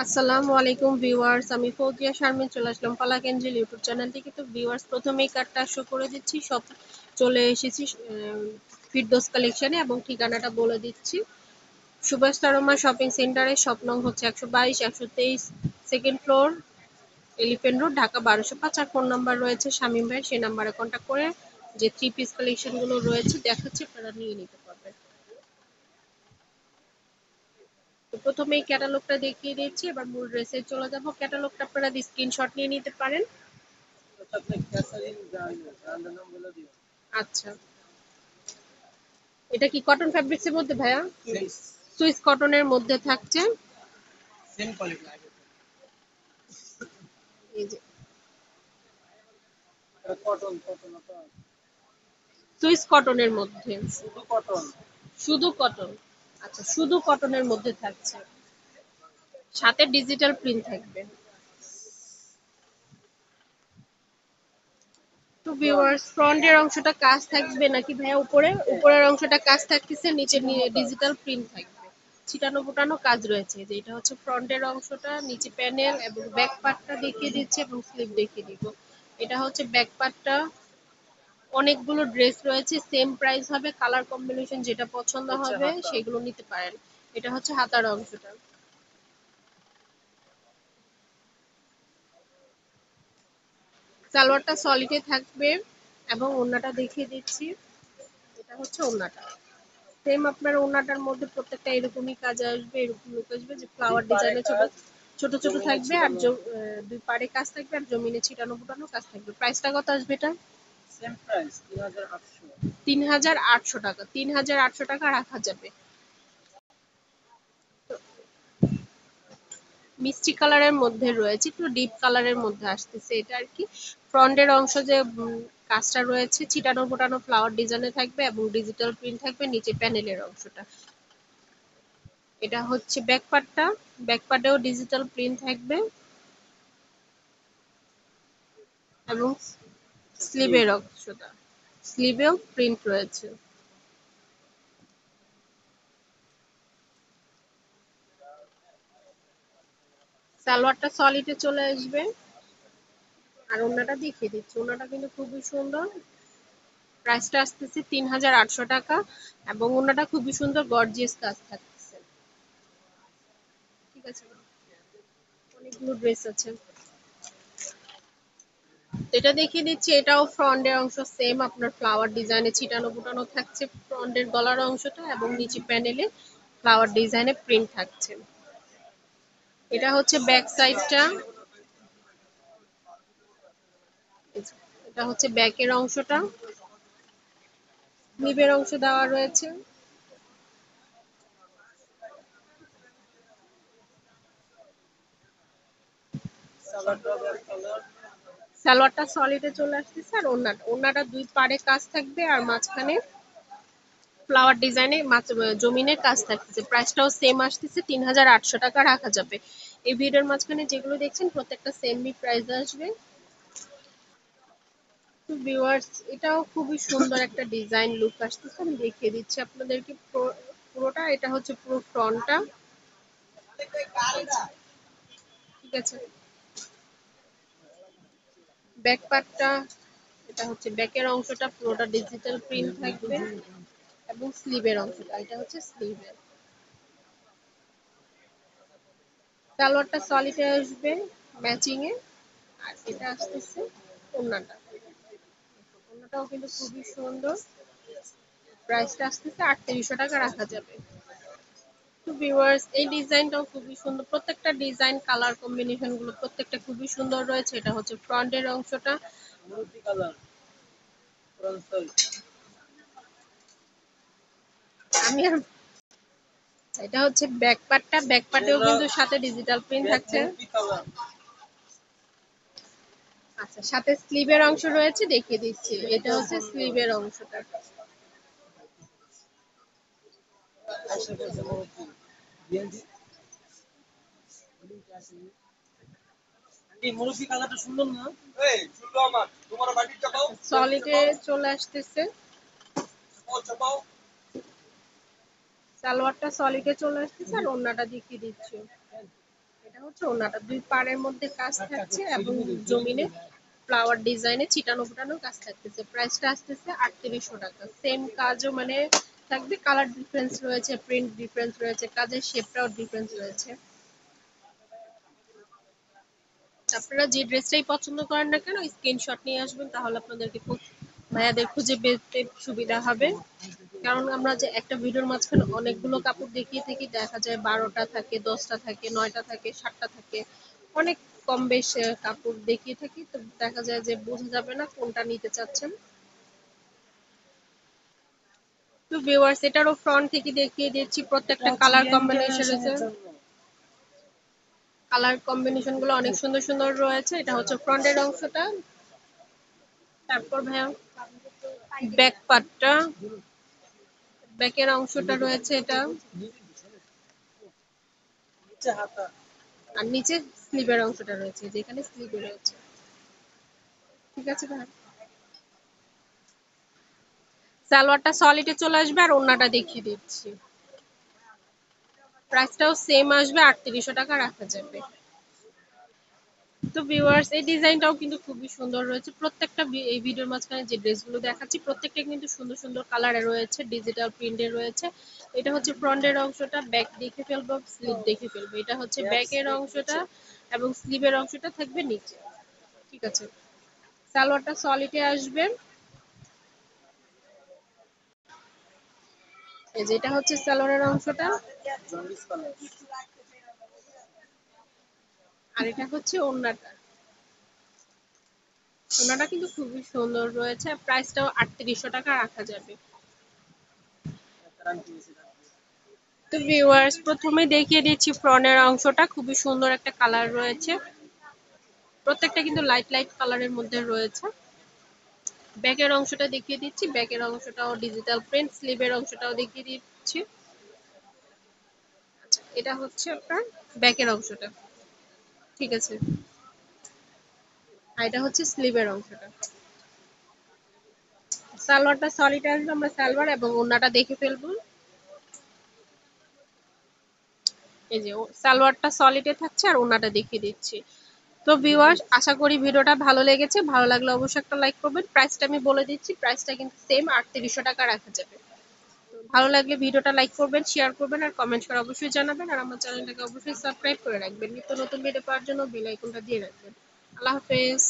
আসসালামু আলাইকুম ভিউয়ার্স, আমি ফৌজিয়া শারমিন চলে আসলাম পালাক এঞ্জেল ইউটিউব চ্যানেল থেকে। তো ভিউয়ার্স, প্রথমেই কার্ডটা শো করে দিচ্ছি। সব চলে এসেছি ফিরদৌস কালেকশনে এবং ঠিকানাটা বলে দিচ্ছি। সুভাষ তারমা শপিং সেন্টারে, শপ নং হচ্ছে 122, 123, second floor, elephant road, Dhaka 1205। আর ফোন নাম্বার রয়েছে শামীম ভাই, সেই নাম্বারে কন্ট্যাক্ট করে যে 3 পিস কালেকশনগুলো রয়েছে দেখাচ্ছি, আপনারা নিয়ে নিতে পারবেন। তো প্রথমেই ক্যাটালগটা দেখিয়ে দিচ্ছি, এবার মূল ড্রেসে চলে যাব। ক্যাটালগটা আপনারা স্ক্রিনশট নিয়ে নিতে পারেন। আচ্ছা, এটা কি কটন ফ্যাব্রিক্স এর মধ্যে ভাইয়া? সুইস কটনের মধ্যে থাকছে। এই যে সুইস কটনের মধ্যে, শুধু কটন। আচ্ছা, শুধু কটনের মধ্যে থাকছে, সাথে ডিজিটাল প্রিন্ট থাকবে। তো ভিউয়ার্স, ফ্রন্টের অংশটা কাজ থাকবে নাকি ভাইয়া? উপরের অংশটা কাজ থাকতেছে, নিচে ডিজিটাল প্রিন্ট থাকবে, ছিটানো ফোটানো কাজ রয়েছে। যে এটা হচ্ছে ফ্রন্টের অংশটা, নিচে প্যানেল এবং ব্যাক পার্টটা দেখিয়ে দিচ্ছে এবং স্লিভ দেখিয়ে দিব। এটা হচ্ছে ব্যাক পার্টটা। অনেকগুলো ড্রেস রয়েছে, সেম প্রাইস হবে, কালার কম্বিনেশন যেটা পছন্দ হবে সেগুলো নিতে পারেন। এটা হচ্ছে হাতার অংশটা। সালোয়ারটা সলিডে থাকবে এবং ওড়নাটা দেখিয়ে দিচ্ছি। এটা হচ্ছে ওড়নাটা। সেম আপনার ওড়নাটার মধ্যে প্রত্যেকটা এরকমই কাজ আসবে, এরকম লুক আসবে, যে ফ্লাওয়ার ডিজাইনে ছোট ছোট ছোট থাকবে, আর দুই পাড়ে কাজ থাকবে, আর জমিনে ছিটানো ফুটানো কাজ থাকবে। প্রাইসটা কত আসবে এটা? Same price 3800। 3800 টাকা। 3800 টাকা রাখা যাবে। তো মিষ্টি কালারের মধ্যে রয়েছে, একটু ডিপ কালারের মধ্যে আসতেছে এটা আর কি। ফ্রন্টের অংশ যে কাজটা রয়েছে ছিটানো ফোটানো ফ্লাওয়ার ডিজাইনে থাকবে এবং ডিজিটাল প্রিন্ট থাকবে নিচে প্যানেলের অংশটা। এটা হচ্ছে ব্যাক পার্টটা। ব্যাক পার্টেও ডিজিটাল প্রিন্ট থাকবে এবং স্লিভের অংশটা, স্লিভেও প্রিন্ট রয়েছে। সালোয়ারটা সলিডে চলে আসবে। আর ওড়নাটা দেখিয়ে দিচ্ছি, ওড়নাটা কিন্তু খুবই সুন্দর। প্রাইসটা আসতেছে 3800 টাকা এবং ওড়নাটা খুবই সুন্দর গর্জিয়াস কাজ থাকতেছে। ঠিক আছে, অনেকগুলো ড্রেস আছে। এটা দেখিয়ে দিচ্ছি, এটাও ফ্রন্টের অংশ সেম আপনার ফ্লাওয়ার ডিজাইনে ছিটানো ফুটানো থাকছে ফ্রন্টের গলার অংশটা, এবং নিচে প্যানেলে ফ্লাওয়ার ডিজাইনে প্রিন্ট থাকছে। এটা হচ্ছে ব্যাক সাইডটা। এটা হচ্ছে ব্যাকের অংশটা, স্লিভের অংশ দেওয়া রয়েছে। সালোয়ারটা সলিডে চলে আসতেছে, আর ওড়নাটা দুই পাড়ে কাজ থাকবে, আর মাঝখানে ফ্লাওয়ার ডিজাইনে জমিনের কাজ থাকতেছে। প্রাইসটাও সেম আসতেছে, 3800 টাকা রাখা যাবে। এই ভিডিওর মাঝখানে যেগুলো দেখছেন প্রত্যেকটা সেমই প্রাইস আসবে। তো ভিউয়ার্স, এটাও খুবই সুন্দর একটা ডিজাইন লুক আসতেছে, আমি দেখিয়ে দিচ্ছি আপনাদেরকে পুরোটা। এটা হচ্ছে পুরো ফ্রন্টটা। ঠিক আছে, ব্যাক পার্টটা, এটা হচ্ছে ব্যাকের অংশটা, পুরোটা ডিজিটাল প্রিন্ট থাকবে এবং স্লিভের অংশটা, এটা হচ্ছে স্লিভের। সালোয়ারটা সলিডে আসবে ম্যাচিং এ। আর এটা আসতেছে ওড়নাটা। ওড়নাটাও কিন্তু খুবই সুন্দর। প্রাইসটা আসতেছে 3800 টাকা রাখা যাবে। তো ভিউয়ার্স, এই ডিজাইনটাও খুবই সুন্দর, প্রত্যেকটা ডিজাইন কালার কম্বিনেশন গুলো প্রত্যেকটা খুবই সুন্দর রয়েছে। এটা হচ্ছে ফ্রন্টের অংশটা। মরুতি কালার ফ্রন্ট আমি আর এটা হচ্ছে ব্যাক পার্টটা। ব্যাক পার্টেও কিন্তু সাথে ডিজিটাল প্রিন্ট থাকছে। মরুতি কালার। আচ্ছা, সাথে স্লিভের অংশ রয়েছে, দেখিয়ে দিচ্ছি। এটা হচ্ছে স্লিভের অংশটা। আশা করছে মরুতি বিএনজি। এই মরুতি কালারটা সুন্দর না? এই সুন্দর। আমার তোমার বাড়ির চাপাও, সলিডে চলে আসতেছে। চাপাও চাপাও। সালোয়ারটা সলিডে চলে আসতেছে, আর ওড়নাটা দেখিয়ে দিচ্ছি। এটা হচ্ছে ওনাটা, দুই পাড়ের মধ্যে কাজ থাকছে এবং জমিনে ফ্লাওয়ার ডিজাইনে ছিটানো ফোটানো কাজ থাকতেছে। প্রাইসটা আসতেছে 3800 টাকা। সেম কাজও মানে থাকবে, কালার ডিফারেন্স রয়েছে, প্রিন্ট ডিফারেন্স রয়েছে, কাজের শেপটাও ডিফারেন্স রয়েছে। আপনারা যে ড্রেসটাই পছন্দ করেন না কেন স্ক্রিনশট নিয়ে আসবেন, তাহলে আপনাদেরকে ভাইয়াদের খুঁজে পেতে সুবিধা হবে। কারণ আমরা যে একটা ভিডিওর মাঝখানে অনেকগুলো কাপড় দেখিয়ে থাকি, দেখা যায় 12টা থাকে, 10টা থাকে, 9টা থাকে, 7টা থাকে, অনেক কম বেশ কাপড় দেখিয়ে থাকি, তো দেখা যায় যে বোঝা যাবে না কোনটা নিতে চাচ্ছেন। তো ভিউয়ার্স এটারও ফ্রন্ট থেকে দেখিয়ে দিচ্ছি, প্রত্যেকটা কালার কম্বিনেশন রয়েছে, কালার কম্বিনেশন গুলো অনেক সুন্দর সুন্দর রয়েছে। এটা হচ্ছে ফ্রন্টের অংশটা। তারপর ভাইয়া ব্যাক পার্টটা, ব্যাকের অংশটা রয়েছে এটা, আর নিচে স্লিভের অংশটা রয়েছে, যেখানে স্লিভে রয়েছে। ঠিক আছে ভাই, সালোয়ারটা সলিডে চলে আসবে আর ওড়নাটা দেখিয়ে দিচ্ছি। প্রাইসটাও সেম আসবে, 3800 টাকা রাখা যাবে। তো ভিউয়ার্স এই ডিজাইনটাও কিন্তু খুবই সুন্দর রয়েছে। প্রত্যেকটা এই ভিডিওর মাঝখানে যে ড্রেসগুলো দেখাচ্ছি প্রত্যেকটা কিন্তু সুন্দর সুন্দর কালারে রয়েছে, ডিজিটাল প্রিন্টে রয়েছে। এটা হচ্ছে ফ্রন্টের অংশটা, ব্যাক দেখে ফেলবো, স্লিভ দেখে ফেলবো। এটা হচ্ছে ব্যাকের অংশটা এবং স্লিভের অংশটা থাকবে নিচে। ঠিক আছে, সালোয়ারটা সলিডে আসবে। এই যে এটা হচ্ছে সালোয়ারের অংশটা, আর এটা হচ্ছে ওড়নাটা। ওড়নাটা কিন্তু খুবই সুন্দর রয়েছে, প্রাইসটাও 3800 টাকা রাখা যাবে। তো ভিউয়ার্স প্রথমে দেখিয়ে দিচ্ছি ফ্রন্টের অংশটা, খুবই সুন্দর একটা কালার রয়েছে, প্রত্যেকটা কিন্তু লাইট লাইট কালারের মধ্যে রয়েছে। ব্যাকের অংশটা দেখিয়ে দিচ্ছি, ব্যাকের অংশটাও ডিজিটাল প্রিন্ট, স্লিভের অংশটাও দেখিয়ে দিচ্ছি। আচ্ছা, এটা হচ্ছে আপনার ব্যাকের অংশটা। ঠিক আছে, আর এটা হচ্ছে স্লিভের অংশটা। সালোয়ারটা সলিড আসবে, আমরা সালোয়ার এবং ওড়নাটা দেখে ফেলবো। এই যে সালোয়ারটা সলিডে থাকছে আর ওড়নাটা দেখিয়ে দিচ্ছি। তো ভিউয়ার্স আশা করি ভিডিওটা ভালো লেগেছে, ভালো লাগলে অবশ্যই একটা লাইক করবেন। প্রাইসটা আমি বলে দিচ্ছি, প্রাইসটা কিন্তু সেম 3800 টাকা রাখা যাবে। তো ভালো লাগলে ভিডিওটা লাইক করবেন, শেয়ার করবেন আর কমেন্ট করে অবশ্যই জানাবেন, আর আমার চ্যানেলটাকে অবশ্যই সাবস্ক্রাইব করে রাখবেন। নিত্য নতুন ভিডিও পাওয়ার জন্য বেল আইকনটা দিয়ে রাখবেন। আল্লাহ হাফেজ।